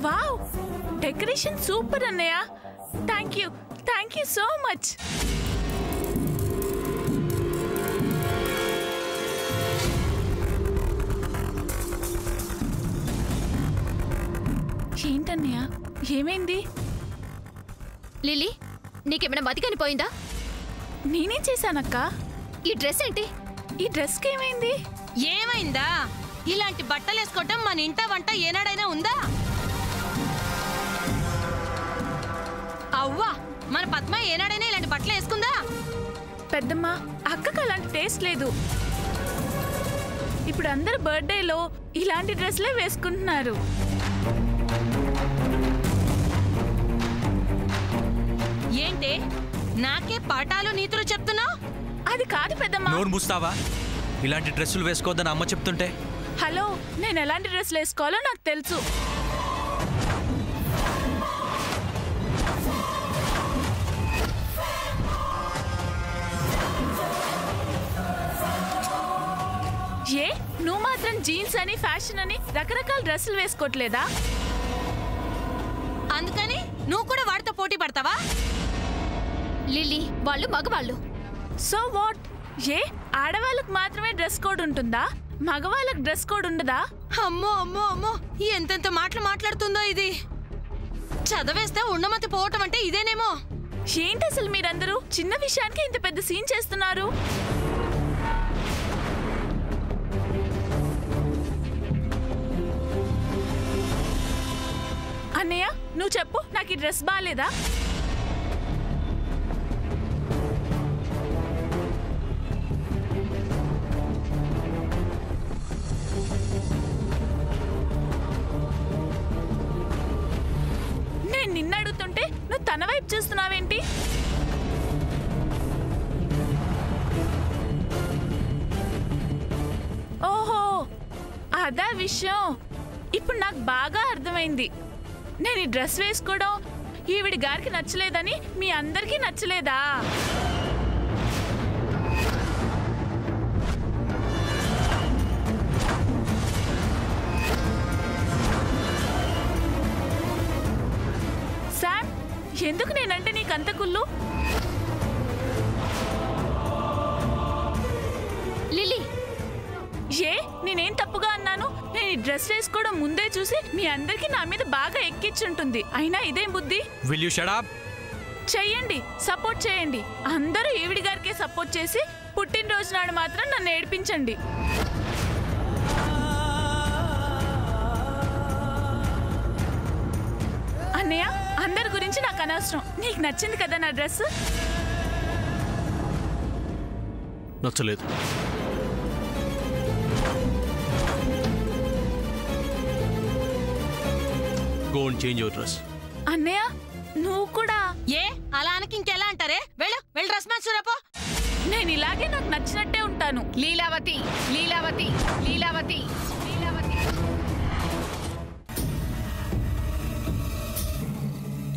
Wow, decoration super అన్నయ్య. Thank you so much. ఏంటన్నయ్య, ఏమైంది? లిల్లీ, నీకేమైనా మతికని పోయిందా? నేనేం చేశానక్క? ఈ డ్రెస్ ఏంటి? ఈ డ్రెస్కి ఏమైంది? ఏమైందా? ఇలాంటి బట్టలు వేసుకోవటం మన ఇంట వంట ఏనాడైనా ఉందా? అవ్వా, మన పద్మ ఏనాడైనా ఇలాంటి బట్టలు వేసుకుందా? పెద్దమ్మ, అక్కకు అలాంటి టేస్ట్ లేదు. ఇప్పుడు అందరు బర్త్డేలో ఇలాంటి డ్రెస్లే వేసుకుంటున్నారు. ఏంటే నాకే పాఠాలు నీతులు చెప్తున్నావు? అది కాదు పెద్దమ్మ. నోరు మూస్తావా? ఇలాంటి డ్రెస్సులు వేసుకోవద్దని అమ్మ చెప్తుంటే. హలో, నేను ఎలాంటి డ్రెస్సులు వేసుకోవాలో నాకు తెలుసు. ఏ, నువ్వు మాత్రం జీన్స్ అని ఫ్యాషన్ అని రకరకాల డ్రెస్సులు వేసుకోవట్లేదా? అందుకని నువ్వు కూడా వాడితో పోటీ పడతావా? లిల్లీ, వాళ్ళు మగవాళ్ళు. So what? ఏ, ఆడవాళ్ళకు మాత్రమే డ్రెస్ కోడ్ ఉంటుందా? మగవాళ్ళకు డ్రెస్ కోడ్ ఉండదా? అమ్మో అమ్మో అమ్మో, ఎంతెంత మాటలు మాట్లాడుతుందో ఇది. చదవేస్తే ఉండమతి పోవటం అంటే ఇదేనేమో. ఏంటి అసలు మీరందరూ చిన్న విషయానికి ఇంత పెద్ద సీన్ చేస్తున్నారు? అన్నయ్య, నువ్వు చెప్పు, నాకు ఈ డ్రెస్ బాగాలేదా? నేను నిన్న అడుగుతుంటే నువ్వు తన వైపు చూస్తున్నావేంటి? ఓహో, అదా విషయం. ఇప్పుడు నాకు బాగా అర్థమైంది. నేను ఈ డ్రెస్ వేసుకోవడం ఈవిడి గారికి నచ్చలేదని మీ అందరికీ నచ్చలేదా? శామ్, ఎందుకు నేనంటే నీకంత కుళ్ళు? లిల్లీ, ఏ, నేనేం తప్పుగా అన్నాను? నేను ఈ డ్రెస్ వేసుకోవడం ముందే చూసి మీ అందరికీ నా మీద బాగా ఎక్కించుంటుంది. అయినా ఇదేం బుద్ధి? Will you shut up? చెయ్యండి, సపోర్ట్ చేయండి. అందరూ ఈవిడి గారికే సపోర్ట్ చేసి పుట్టినరోజు నాడు మాత్రం నన్ను ఏడిపించండి. అన్నయ్య, అందరి గురించి నాకు అనవసరం. నీకు నచ్చింది కదా నా డ్రెస్? నచ్చలేదు. Go and change your dress. అన్నయ్య, నువ్వు కూడా. ఏ అలా అనకి ఇంకెలా అంటారే? వెళ్ళు వెళ్ళి డ్రెస్ మ్యాచ్ చూడపో. నేను ఇలాగే నాకు నచ్చినట్టే ఉంటాను. Leelavathi, Leelavathi, Leelavathi, Leelavathi.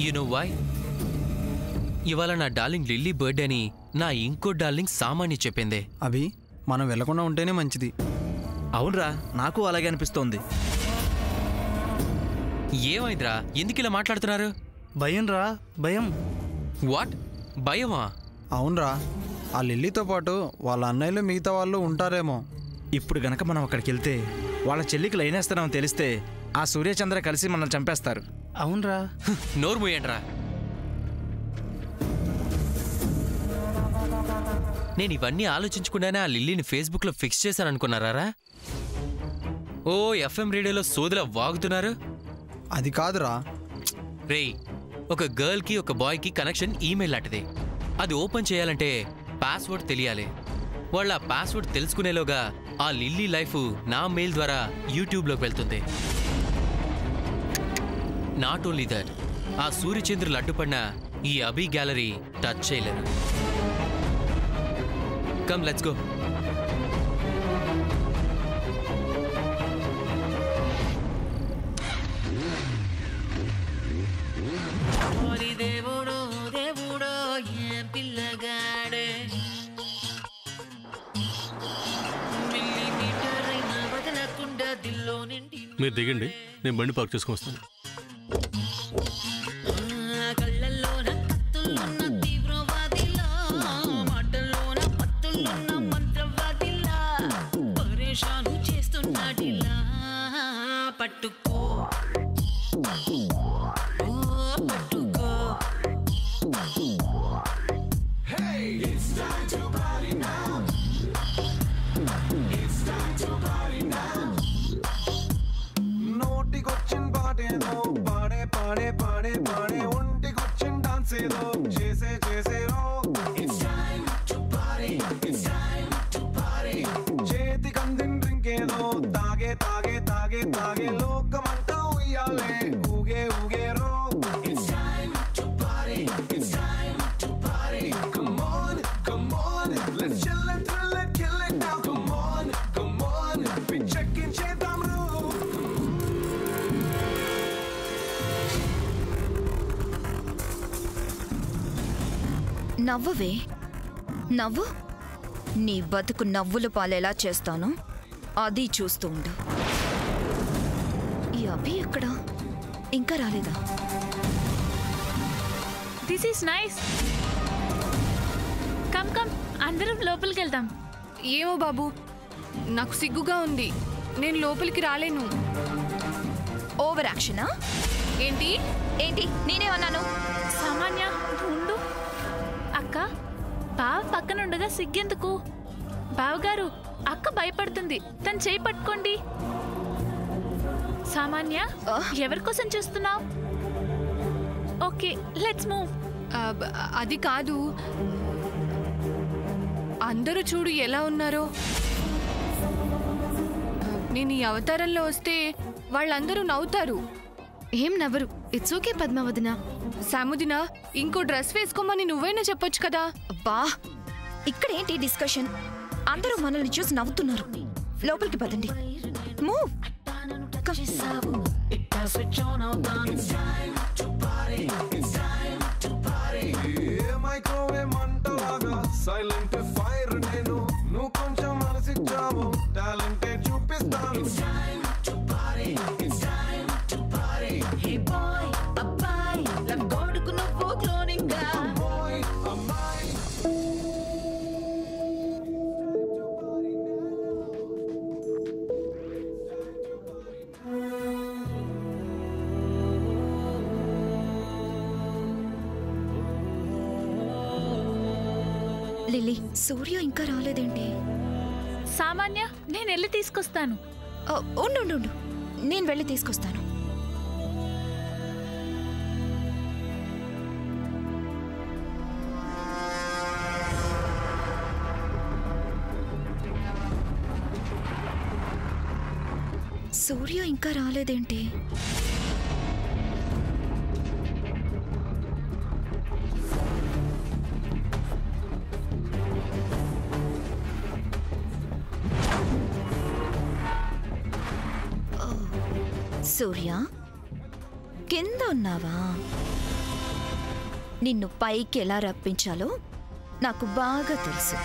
You know why? ఇవాళ నా డార్లింగ్ లిల్లీ బర్త్డే అని నా ఇంకో డార్లింగ్ సామాన్య చెప్పింది. అభి, మనం వెళ్లకుండా ఉంటేనే మంచిది. అవునరా, నాకు అలాగే అనిపిస్తోంది. ఏమైందిరా, ఎందుకు ఇలా మాట్లాడుతున్నారు? భయం రా, భయం. వాట్? భయమా? అవునరా, ఆ లిల్లీతో పాటు వాళ్ళ అన్నయ్యలు మిగతా వాళ్ళు ఉంటారేమో. ఇప్పుడు గనక మనం అక్కడికి వెళ్తే వాళ్ళ చెల్లికి లైనేస్తున్నామని తెలిస్తే ఆ సూర్యచంద్ర కలిసి మనల్ని చంపేస్తారు. అవునరా. నోరు మూయండిరా. నేను ఇవన్నీ ఆలోచించుకుండానే ఆ లిల్లీని ఫేస్బుక్లో ఫిక్స్ చేశాను అనుకున్నారా? ఓ ఎఫ్ఎం రేడియోలో సోదిలా వాగుతున్నారు. అది కాదురా రేయ్, ఒక గర్ల్కి ఒక బాయ్కి కనెక్షన్ ఈమెయిల్ లాంటిది. అది ఓపెన్ చేయాలంటే పాస్వర్డ్ తెలియాలి. వాళ్ళ పాస్వర్డ్ తెలుసుకునేలోగా ఆ లిల్లీ లైఫ్ నా మెయిల్ ద్వారా యూట్యూబ్లోకి వెళ్తుంది. నాట్ ఓన్లీ దట్, ఆ సూర్యచంద్రులు అడ్డుపడిన ఈ అభి గ్యాలరీ టచ్ చేయలేరు. Come, let's go. మీరు దిగండి, నేను బండి పార్క్ చేసుకొని వస్తాను. కళ్ళల్లోన కత్తులున్న తీవ్రవాదిలా, మాటల్లోన పత్తులున్న మంత్రవాదిలా, పరేషాను చేస్తున్నాడిలా. పట్టుకో పట్టుకో. నోటికొచ్చిన పాటేదో పాడే పాడే పాడే పాడే, ఒంటికొచ్చిన డాన్స్ ఏదో చేసే చేసేరో. చేతికి అందిన డ్రింక్ ఏదో తాగే తాగే తాగే తాగే, లోకమంతా ఉయ్యాలే ఊగే ఊగేరో. Come on, come on, let's chill and thrill and kill it now. Come on, come on, పిచ్చెక్కించేద్దాం రో. నవ్వవే, నవ్వు. నీ బతుకు నవ్వులు పాలేలా చేస్తాను, అది చూస్తూ ఉండు. ఈ అభి ఎక్కడ? ఇంకా రాలేదా? This is nice. Come come, అందరం లోపలికి వెళ్దాం. ఏమో బాబు, నాకు సిగ్గుగా ఉంది, నేను లోపలికి రాలేను. ఓవర్ యాక్షనా? ఏంటి ఏంటి నేనేమన్నాను? సామాన్య ఉండు. అక్క, బావ పక్కనుండగా సిగ్గెందుకు? బావగారు, అక్క భయపడుతుంది, తను చేయి పట్టుకోండి. సామాన్య, ఎవరి కోసం చూస్తున్నావు? Okay, let's move. అది కాదు, అందరూ చూడు ఎలా ఉన్నారో. నేను ఈ అవతారంలో వస్తే వాళ్ళందరూ నవ్వుతారు. ఏం నవ్వరు. It's okay పద్మావదిన. సాముదిన, ఇంకో డ్రెస్ వేసుకోమని నువ్వైనా చెప్పొచ్చు కదా. అబ్బా, ఇక్కడేంటి డిస్కషన్? అందరూ మనల్ని చూసి నవ్వుతున్నారు. లోపలికి పదండి. మూవ్. మైక్రోవేవ్ మంటలాగా సైలెంట్ ఫైర్ నేను, నువ్వు కొంచెం మనసిచ్చావు టాలెంటే చూపిస్తాను. లిల్లీ, సూర్య ఇంకా రాలేదేంటి? సామాన్య, నేను వెళ్ళి తీసుకొస్తాను. ఉండు ఉండు ఉండు, నేను వెళ్ళి తీసుకొస్తాను. సూర్య ఇంకా రాలేదేంటి? సూర్య, కింద ఉన్నావా? నిన్ను పైకి ఎలా రప్పించాలో నాకు బాగా తెలుసు.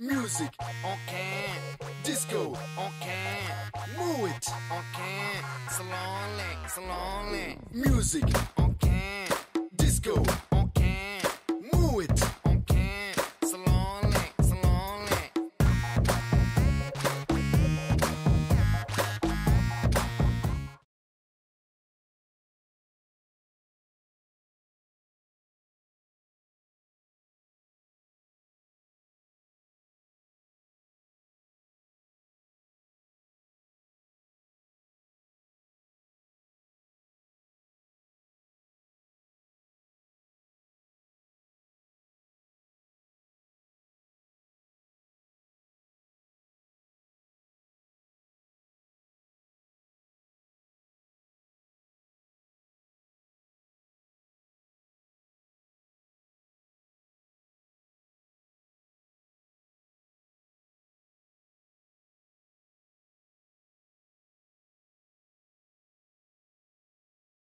Music on can, disco on can, move it on can, slowly, slowly. Music on can, disco